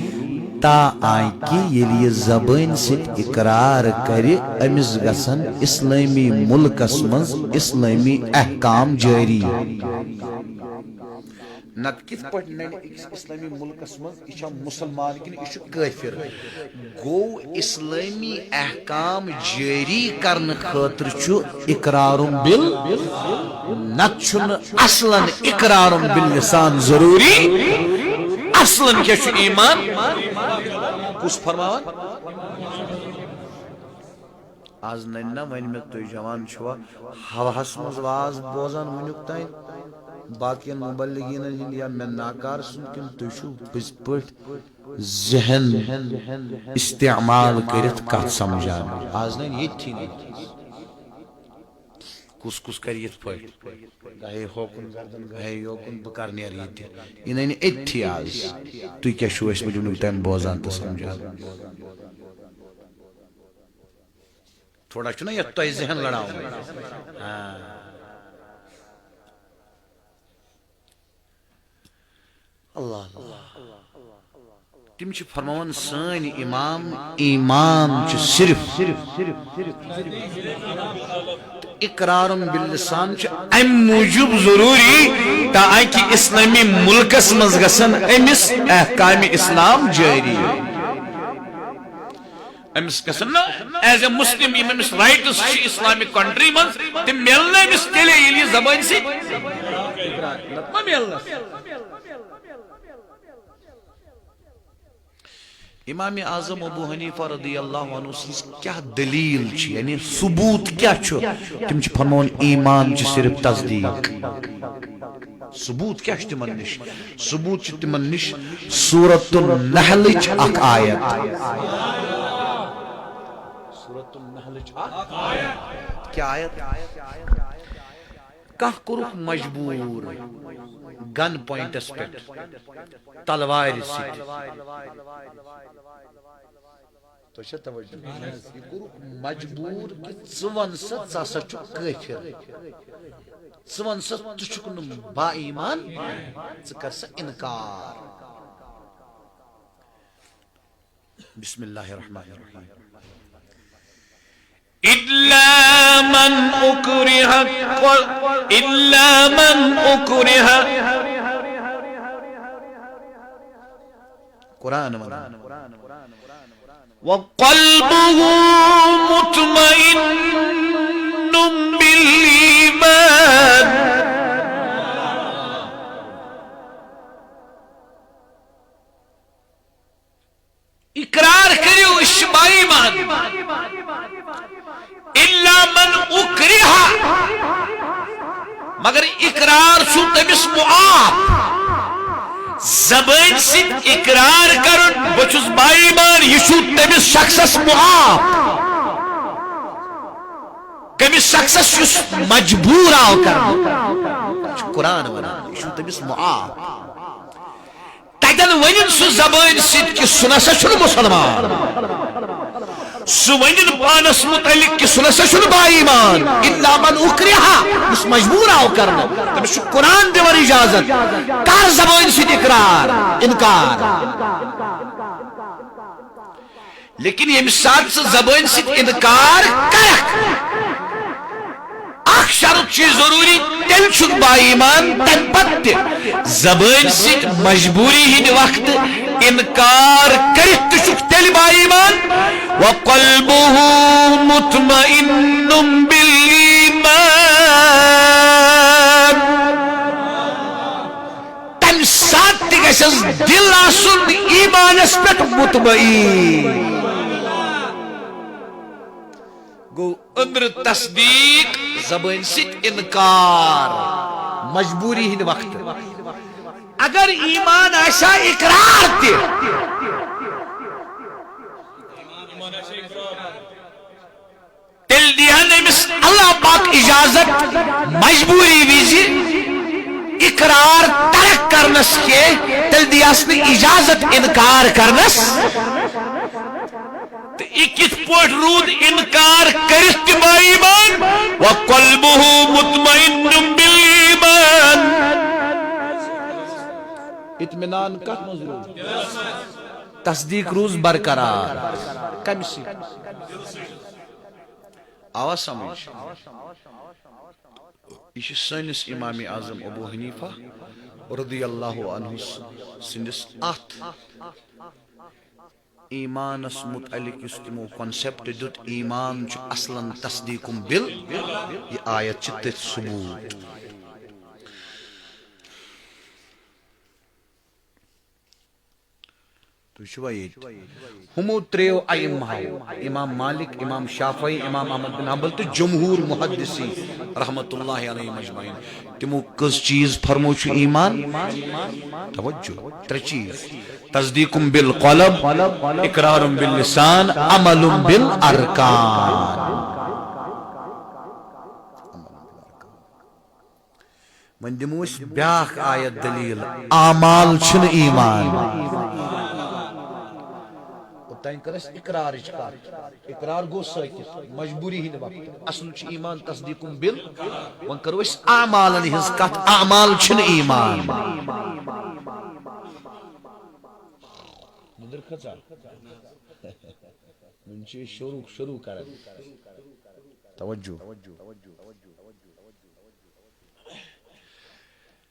تاکہ یہ زبان سید اقرار کرے امس گژھن اسلامی ملکس مز اسلامی احکام جاری نت کت پہ اسلامی ملکس مز یہ مسلمان کن یہ کافر گو اسلامی احکام جاری کرنے خاطر اقرار بال نت چھن اصلا اقرار باللسان ضروری اصلا کیا چھ ایمان کس فرماوان آز نہ ون میں تو جوان چھوا ہواس مز واز بوزان ونیک تین باقی مبلغین ہند یا میں ناکار سن کن تو چھو پز پٹ ذہن استعمال کرت کت سمجھان آز نہ یہ تھی کس کس کر یت پٹ گاہے ہوکن گردن گاہے یوکن بکر نیر یہ انہیں اتھی آز تو کیا شو اس مجھے ونیک تین بوزان تو سمجھان تھوڑا چھو نا یہ تو ذہن لڑاؤں اللہ تم چھ فرماون سن امام ایمان چھ صرف اقرار باللسان چھ ام موجب ضروری تاکہ اسلامی ملکس مز گژھن امس احکام اسلام جاری امس گژھن ایز اے مسلم امس رائٹس چھ اسلامک کنٹری مز تم ملنا امس تیلے یہ زبان سی نتما ملنا امام اعظم ابو حنیفہ رضی اللہ عنہ سنس کیا دلیل چھ یعنی ثبوت کیا چھو تم چھ فرمون ایمان چھ صرف تصدیق ثبوت کیا چھ تمن نش ثبوت چھ تمن نش سورۃ النحل چھ اک آیت سورۃ النحل چھ اک آیت کیا آیت کان کورک مجبور گن پوائنٹس پہ تلوار ست تو توجہ یہ کورک مجبور کہ ون سا ژا کافر ون سا ژھک با ایمان کر سا انکار بسم اللہ الرحمن الرحیم إلا من أكره قرآن وقلبه مطمئن بالإيمان اقرار کریو اشبا ایمان الا من اکرہ مگر اقرار چھو تمس معاف زبان سید اقرار کرن بچس با ایمان یہ چھو تمس شخصس معاف کمس شخصس یس مجبور آو کرن قرآن ونان یہ چھو تمس معاف تگن ونن سو زبان سید کہ سنسا چھو مسلمان سو ونن پانس متعلق کہ سنسا چھو با ایمان الا من اکرہ اس مجبور آو کرنا تمس چھو قرآن دیور اجازت کار زبان سید اقرار انکار لیکن یہ ساتھ سے زبان سید انکار کرک اخ شرط چیز ضروری تل چھک با ایمان تن پت زبان سید مجبوری ہی وقت انکار کرت چھک تل با ایمان وقلبه مطمئن بالایمان تم ساتھ گژھس دل آسن ایمانس پہ مطمئن گو اندر تصدیق زبان سید انکار مجبوری ہند وقت اگر ایمان آشا اقرار تے تل دیان امس اللہ پاک اجازت مجبوری ویزی اقرار ترک کرنس کے تل دیاس نے اجازت انکار کرنس تو اکت پوٹ رود انکار کرت با ایمان وقلبه مطمئن بالایمان اطمینان کت مضرور تصدیق روز برقرار کم سی آواز سمجھ یہ سنس امام اعظم ابو حنیفہ رضی اللہ عنہ سندس ات ایمانس متعلق اس تمو کنسپٹ دیت ایمان چھ اصلا تصدیق بال یہ آیت چھ تت ثبوت ہمو تریو ائمہ امام مالک امام شافعی امام احمد بن حنبل تو جمہور محدثین رحمت اللہ علیہ مجمعین تمو کس چیز فرمو چھ ایمان توجہ تر چیز تصدیق بالقلب اقرار باللسان عمل بالارکان من دموش بیاخ آیت دلیل اعمال چھن ایمان تین کرس اقرار اچکار اقرار گو ساکت مجبوری ہی وقت اصل چھ ایمان تصدیق بال ون کرو اس اعمال ہز کت اعمال چھن ایمان ندر کھچا من چھ شروع کرن توجہ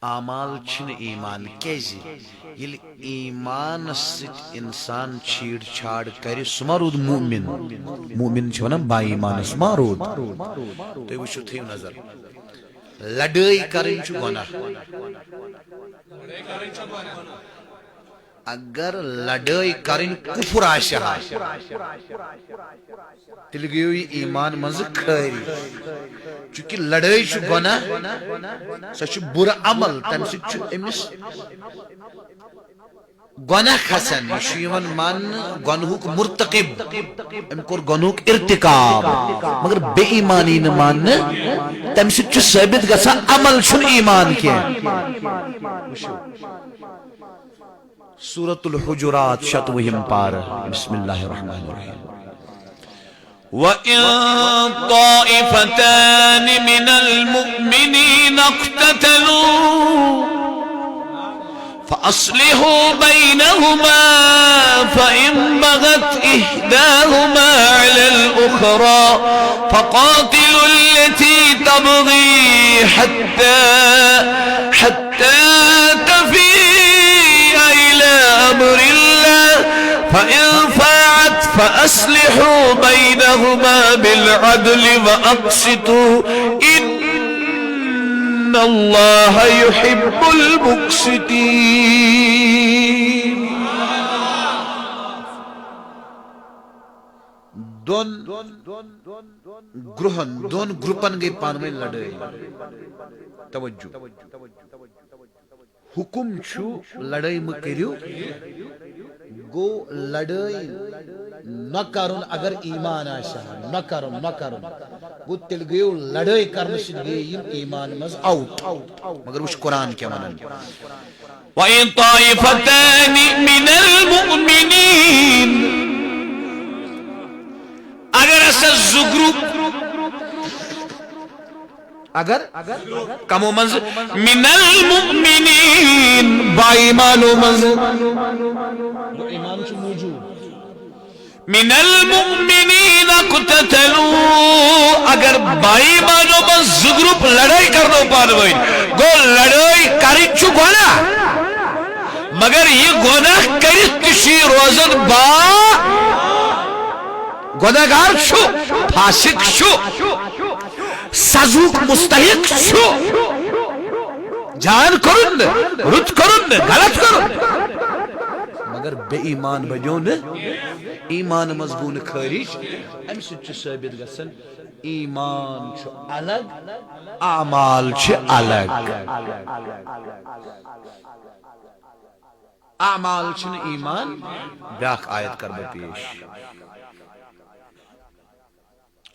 اعمال چھن ایمان کیزی یل ایمان ست انسان چھیڑ چھاڑ کر سمارود مومن چھونا با ایمان سمارود تو وچھو تھیو نظر لڑائی کرن چھ گناہ اگر لڑائی کرن کفر آشا تیل گیو یہ ایمان منز کھاری چونکہ لڑائی چھ گناہ سا چھ برا عمل تم سے چھ امس گناہ کھسن یہ مان گنہک مرتقب ام کور گنہک ارتکاب مگر بے ایمانی نہ مان تم سچ ثابت گژھا عمل چھن ایمان کی سورۃ الحجرات 100 پار بسم اللہ الرحمن الرحیم وَإِن طَائِفَتَانِ مِنَ الْمُؤْمِنِينَ اقْتَتَلُوا فَأَصْلِحُوا بَيْنَهُمَا فَإِن بَغَتْ إِحْدَاهُمَا عَلَى الْأُخْرَى فَقَاتِلُوا الَّتِي تَبْغِي حَتَّى تَفِيءَ إِلَى أَمْرِ اللَّهِ فَإِن فَاءَتْ فَأَصْلِحُوا بَيْنَهُمَا بِالْعَدْلِ وَأَقْسِطُوا إِنَّ اللَّهَ يُحِبُّ الْمُقْسِطِينَ دون گروپن گئی پانویں لڑائی توجہ حکم چھو لڑائی مکریو گو لڑائی نہ کرن اگر ایمان آشا نہ کرن گو تل گیو لڑائی کرنے سے گئی ایمان مز آؤٹ مگر وش قرآن کیا منن وَإِن طَائِفَتَانِ مِنَ الْمُؤْمِنِينَ اگر ایسا زگروپ اگر کمو منز من المؤمنین با ایمانو منز ایمان چھ موجود من المؤمنین اقتتلوا اگر با ایمانو منز زگروپ لڑائی کرنو پانوئی گو لڑائی کری چھو گونا مگر یہ گناہ کرت کشی روزن با گناہگار چھو فاسق چھو سزوک مستحق چھو جان کرن رد کرن غلط کرن مگر بے ایمان بجون ایمان مضبون خارج ام سچ ثابت گسن ایمان چھ الگ اعمال چھ الگ اعمال چھن ایمان بیاک آیت کر پیش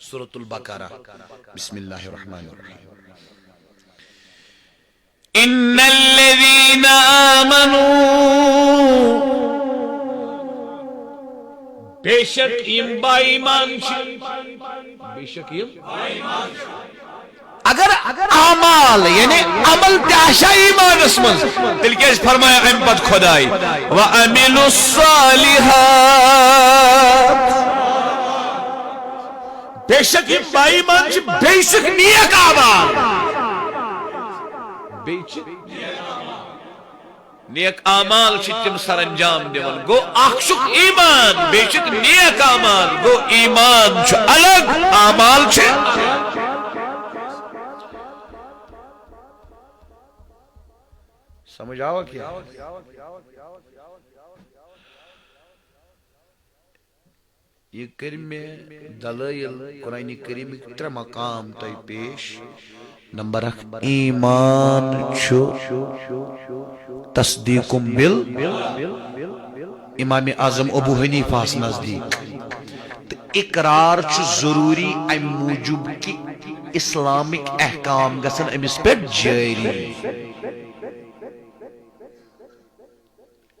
سورۃ البقرہ بسم اللہ الرحمن الرحیم ان الذین آمنوا بے شک یم با ایمان بے شک اگر اعمال یعنی عمل تاشا ایمان اسمن تل کیس فرمایا امپت خدای وَعَمِلُوا الصَّالِحَاتِ بے شک با ایمان چھ بے شک نیک اعمال نیک اعمال چھ تم سر انجام دیون گو اخشک ایمان بے شک نیک اعمال گو ایمان چھ الگ اعمال چھ سمجھ آوا کیا یہ کریم میں دلائل قرآن کریم تر مقام تی پیش نمبر 1 ایمان چھو تصدیقم بل امام اعظم ابو حنیفہ نزدیک اقرار چھو ضروری ام موجب کی اسلامک احکام گسن امس پر جاری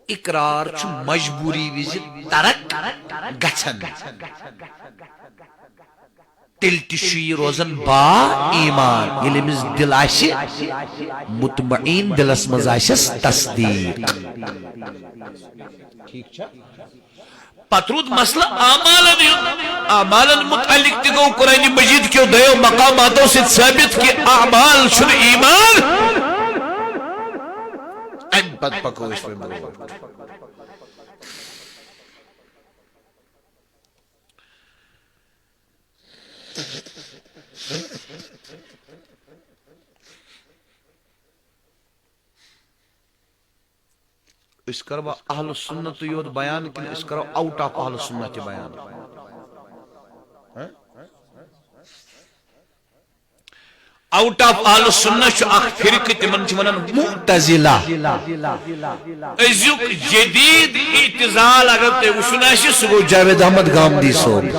اقرار چھو مجبوری ویزی ترک گچھن تل تشوی روزن با ایمان یلمز دل آشی مطمئن دل اسمز آشیس تصدیق ٹھیک چھا پترود مسئلہ اعمالن متعلق تگو قرآن مجید کیوں دیو مقاماتوں سے ثابت کہ اعمال شن ایمان ام پت پکو اس میں بولو اس کرو اہل سنت یود بیان کن اس کرو آؤٹ آف اہل سنت بیان آؤٹ آف آل سنہ اخ فرقہ تمن ونان معتزلہ ازیک جدید اعتزال اگر تہ وچھن آسہ سہ گو جاوید احمد گامدی صوب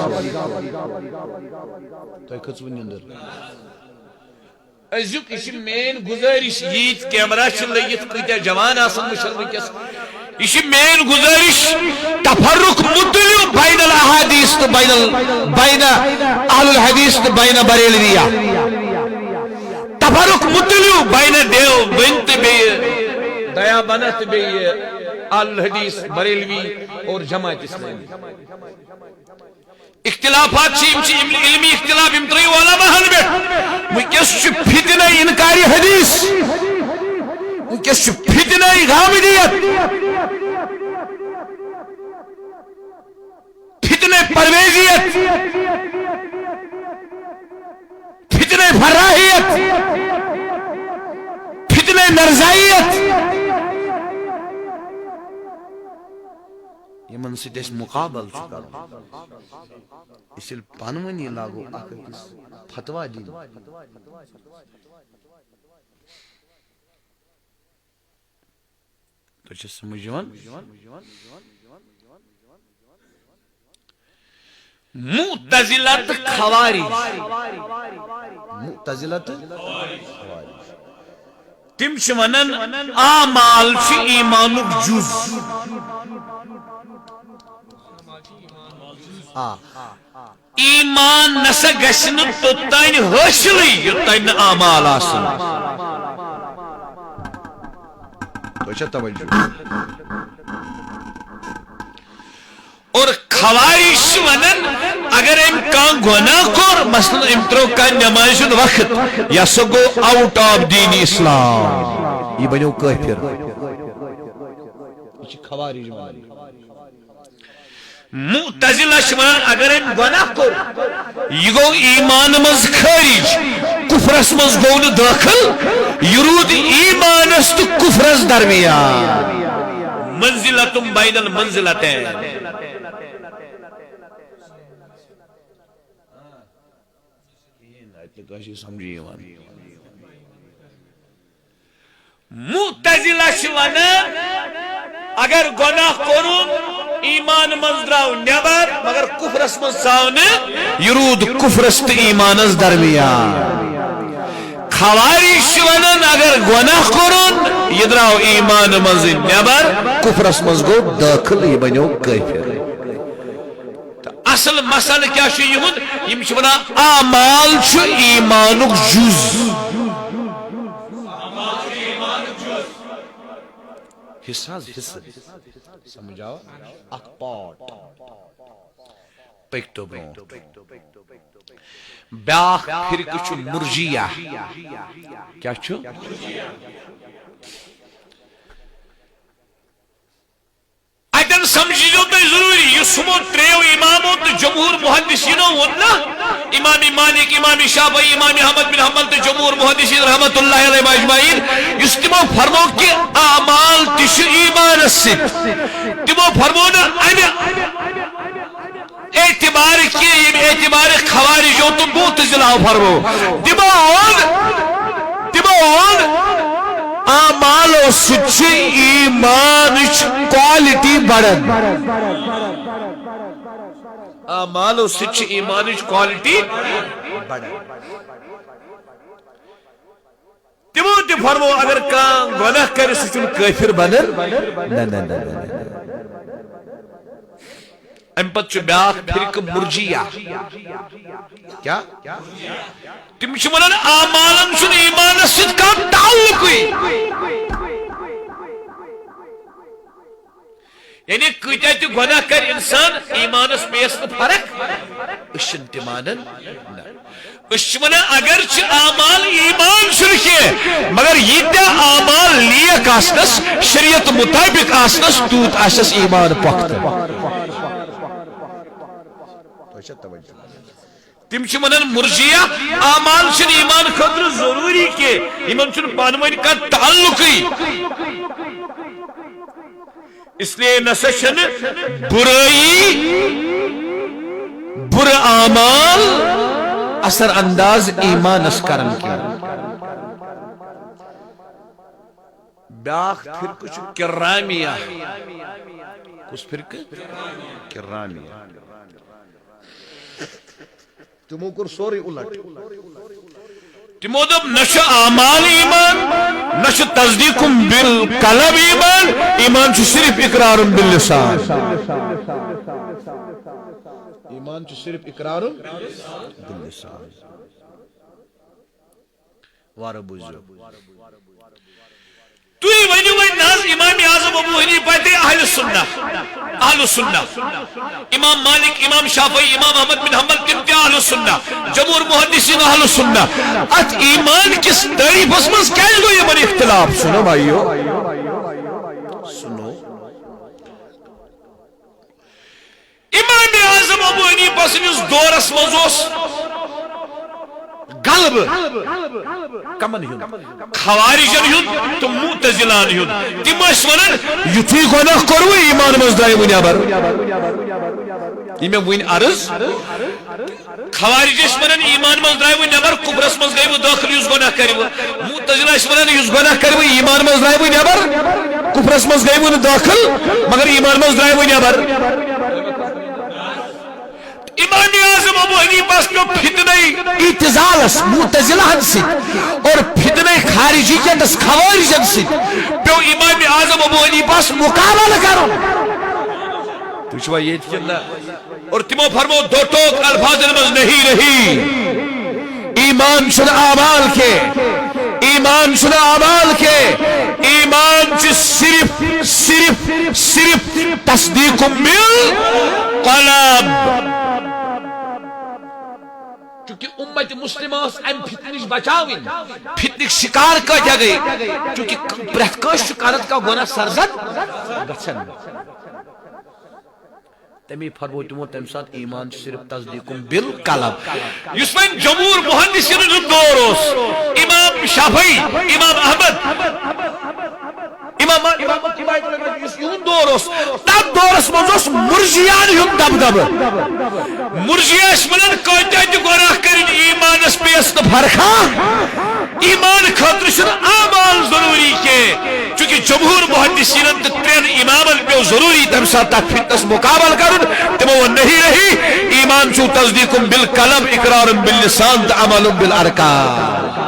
تہ کھژو نندر ازیک یہ مین گزارش یت کیمرہ چھ لگت کتیا جوان آسن وچھن ونکس یہ مین گزارش تفرق مطلع بین الاحادیث تو بین اہل الحدیث تو بین بریلویہ تفرق مطلع بین دیوبند تو دیابند تو اہل الحدیث بریلوی اور جماعت اسلامی اختلافات علمی اختلاف ام ترو علماء پہ ونکس فتنہ انکاری حدیث ونکس فتنہ غامدیت فتنہ پرویزیت فتنہ فراہیت فتنہ نرزائیت یمن سۭتۍ أسۍ مقابل چھُ کرُن أسۍ ییٚلہِ پانہٕ لاگو اکھ أکِس فتوا دِنۍ تۄہہِ چھا سمجھ یِوان معتزلہ تہٕ خوارج معتزلہ تہٕ تم چھ ونان اعمال چھ ایمانک جز ایمان نسا گژھِ نہٕ توٚتانۍ حٲصِلٕے یوٚتانۍ نہٕ اعمال آسن تۄہہِ چھا توجہ اور خوارج چھ ونان اگر ام کانٛہہ گۄناہ کوٚر مثلاً ام ترٛوو کانٛہہ نٮ۪مازِ ہُنٛد وقت یہِ ہسا گوٚو آوُٹ آف دیٖن اسلام یہِ بنیو کٲفِر یہِ چھِ خوارج ونان معتزلہ چھ ونان اگر ام گۄناہ کوٚر یہِ گوٚو ایمان منٛز خٲرج کفرس منٛز گوٚو نہٕ دٲخل یہِ روٗد ایمانس تہٕ کفرس درمیان منزلتم بین المنزلتین معتزلہ چھ ونان اگر گناہ کورن ایمان منز درٛاو نٮ۪بر مگر کفرس منز ژاو نہٕ یہِ روٗد کفرس تہٕ ایمانس درمیان خوارج چھ ونان اگر گناہ کورن یہِ درٛاو ایمان منز نٮ۪بر کفرس منز گوٚو دٲخل یہِ بنیو کٲفِر اصل مسئلہ کیا چھ یہُنٛد یم چھ ونان اعمال چھ ایمانک جز حصہ حصہ سمجھ آو اکھ پارٹ پٔکۍتو برونٛٹھ بیاکھ فرقہ چھ مرجیہ کیا چھُ اتن سمجھو تھی ضروری یہ سمو تریو اماموں تو جمہور محدثینوں وننا امام مالک امام شافعی امام احمد بن حنبل تو جمہور محدثین رحمت اللہ علیہ اجمعین اس تمو فرمو کہ اعمال تش ایمان سے تمو فرمو نا اعتبار کی اعتبار خوارجوں تو معتزلہ فرمو تمو اعمالو سچ ایمان کوالٹی بڑھن اعمالو سچ ایمان کوالٹی بڑھن تمو تہ فرمو اگر کانٛہہ گناہ کرِ سُہ چھُنہٕ کٲفِر بنان ام پتہٕ چھُ بیاکھ فرقہ مرجیہ کیا تم چھ ونان اعمالن چھُنہٕ ایمانس سۭتۍ کانٛہہ تعلقٕے یعنی کۭتیاہ تہِ گۄناہ کر انسان ایمانس پیس نہٕ فرق أسۍ چھِنہٕ تہِ مانان أسۍ چھِ ونان اگر چھِ اعمال ایمان چھُنہٕ کینٛہہ مگر ییٖتیاہ اعمال نیک آسنس شریعت مطابق آسنس تیوٗت آسٮ۪س ایمان پۄختہٕ تم چھ ونان مرجیہ اعمال چھنہٕ ایمان خٲطرٕ ضروٗری کینٛہہ یمن چھُنہٕ پانہٕ ؤنۍ کانٛہہ تعلقٕے اس لیے نسا چھنہٕ برٕ اعمال اثر انداز ایمانس کرن کینٛہہ بیاخ فرقہ چھ کرامیہ کس فرقہ کرامیہ تمو کر سوری الٹ تمو دب نش اعمال ایمان نش تصدیق بالقلب ایمان ایمان چھ صرف اقرار باللسان ایمان چھ صرف اقرار باللسان وارہ بوزو توی ونیو وی ناز امام اعظم ابو حنیفہ تے اہل سنہ امام مالک امام شافعی امام احمد بن حنبل تم تے اہل سنہ جمہور محدثین اہل سنہ ات ایمان کس تعریف مز کیا گو یہ من اختلاف سنو بھائیو سنو امام اعظم ابو حنیفہ سنس دورس مز غلب کمن ہن خوارجن ہن تو معتزلان ہن تم اس ونن یتھی گناہ کرو ایمان مز دائم نیبر یہ ون عرض خوارج اس ونن ایمان مز دائم نیبر کفرس مز گئی داخل یس گناہ کرو معتزلہ اس ونن یس گناہ کرو ایمان مز دائم نیبر کفرس مز گئی داخل مگر ایمان مز دائم نیبر امام اعظم ابو حنیفہ کو فتنہ اعتزالس معتزلہ سے اور فتنہ خارجیت خوارجن سے پیو امام اعظم ابو حنیفہ مقابلہ کرو تو چھوا یہ کنا اور تمو فرمو دو ٹوک الفاظ مز نہیں رہی ایمان شد اعمال کے ایمان شد اعمال کے ایمان چھ صرف صرف صرف تصدیق بالقلب چونکہ امت مسلمہ ام فتنش بچاوین فتنک شکار کتیا گئی چونکہ پرت کش کانت کا گناہ سرزد گچھن تمی فرمو تمو تم ساتھ ایمان صرف تصدیق بالقلب یس وین جمہور محدثین دورس امام شافعی امام احمد امام دورس تب دورس مزوس مرجیان ہم دب دب مرجیاس منن کوئی گناہ کرن ایمانس پیس نہ فرخا ایمان خاطر چھ اعمال ضروری کے چونکہ جمہور محدثین ترین امامن پہ ضروری تم ساتھ تک فتنس مقابل کرن تمو نہیں رہی ایمان چھ تصدیق بالقلب اقرار باللسان عمل بالارکان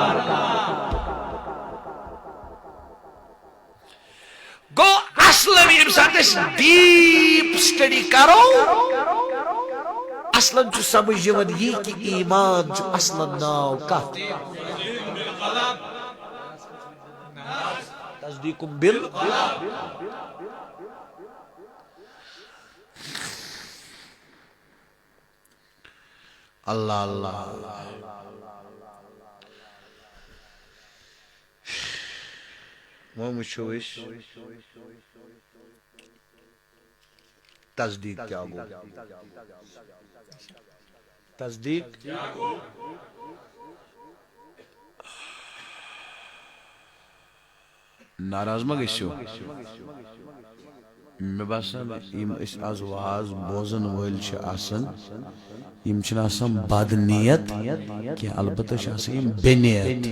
گو اصلا انسان ڈیپ سٹڈی کرو اصلا جو سمجھ یہ کہ ایمان جو اصلا ناو کت تصدیق بال اللہ اللہ وہ مشوش تصدیق کیا گو تصدیق ناراض ما گژھو مے باسان یم اس از واز بوزن وول چھ آسان یم چھن آسان بد نیت کہ البتہ چھ آسان یم بے نیت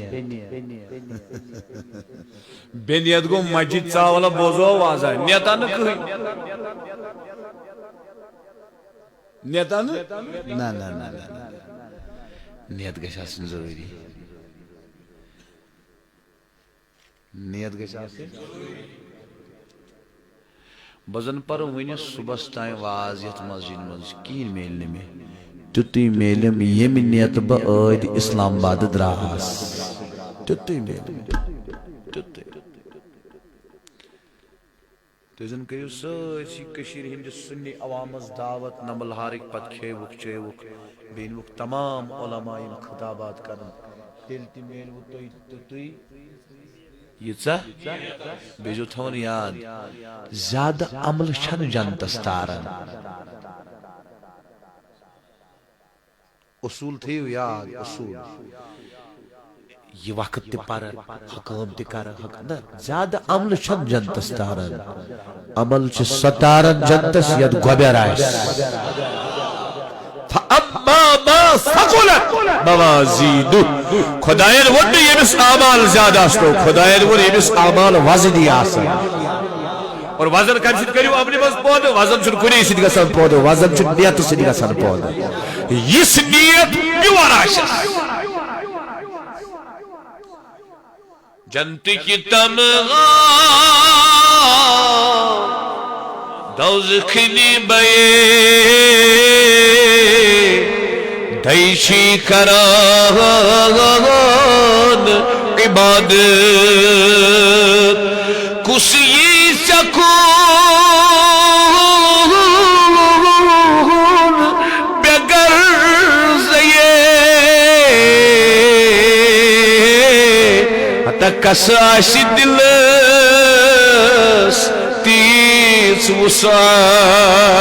بے نیت گو مسجد چاولا بوزو واز نیتا نہ کہی نیتا نہ نیت گژھِ آسن ضروری نیت گژھِ آسن بزن پر ونس صبح تین واز یت مسجد مز کہین میل میں تیتی میلم یم نیت بہ عید اسلام آباد دراس تیتی میلم تزن کریو سٲرسی کشیر ہندس سنی عوامس دعوت نمبل ہارک پت کھیوک چیوک بینوک تمام علماء خطابات کرن تیل تی میلو تُوی یژا بیجو تھون یاد زیادہ عمل چھن جنتس تارن اصول تھیو یاد اصول یہ وقت تی پر حکام تی کر زیادہ عمل چھن جنتس تارن عمل چھ ستارن جنتس ید گوبر آئیس فَأَمَّا مَا ثَقُلَتْ مَوَازِينُهُ خدایت ون یمس اعمال زیادہ استو خدایت ون یمس اعمال وزنی آسان اور وزن کم سید کریو اپنی بس پود وزن چھن کنی سید گسان پود وزن چھن نیت سید گسان پود یس نیت پیور آشس جنت کی تمغا دوزخنی بئے دیشی کران عبادت کسی سکون بگر زیے حتی کس آشی دلس تیز وسان